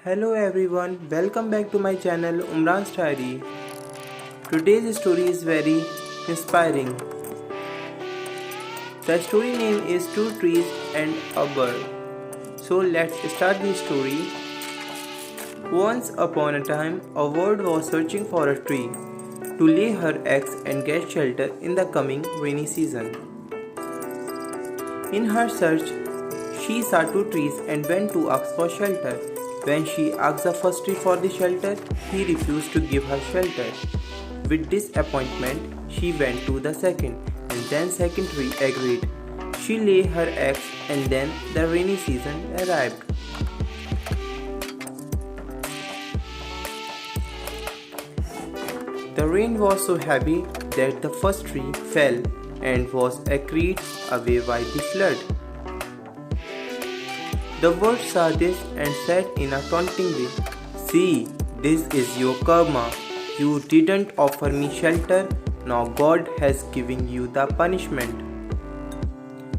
Hello everyone, welcome back to my channel Umran's Diary. Today's story is very inspiring. The story name is Two Trees and a Bird. So let's start the story. Once upon a time, a bird was searching for a tree to lay her eggs and get shelter in the coming rainy season. In her search, she saw two trees and went to ask for shelter. When she asked the first tree for the shelter, he refused to give her shelter. With disappointment, she went to the second, and then second tree agreed. She lay her eggs, and then the rainy season arrived. The rain was so heavy that the first tree fell and was carried away by the flood. The bird saw this and said in a taunting way, "See, this is your karma. You didn't offer me shelter, now God has given you the punishment."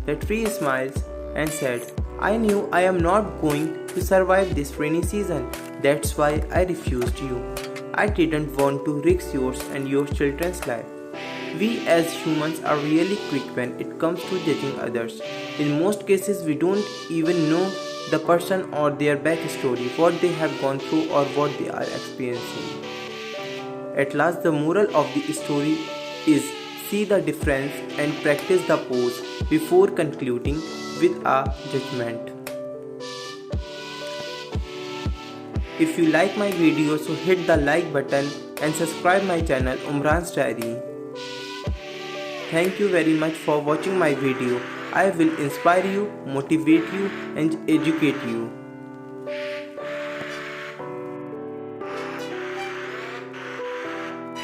The tree smiled and said, "I knew I am not going to survive this rainy season. That's why I refused you. I didn't want to risk yours and your children's life." We as humans are really quick when it comes to judging others. In most cases, we don't even know the person or their backstory, what they have gone through or what they are experiencing. At last, the moral of the story is see the difference and practice the pose before concluding with a judgment. If you like my video, so hit the like button and subscribe my channel Umran's Diary. Thank you very much for watching my video. I will inspire you, motivate you and educate you.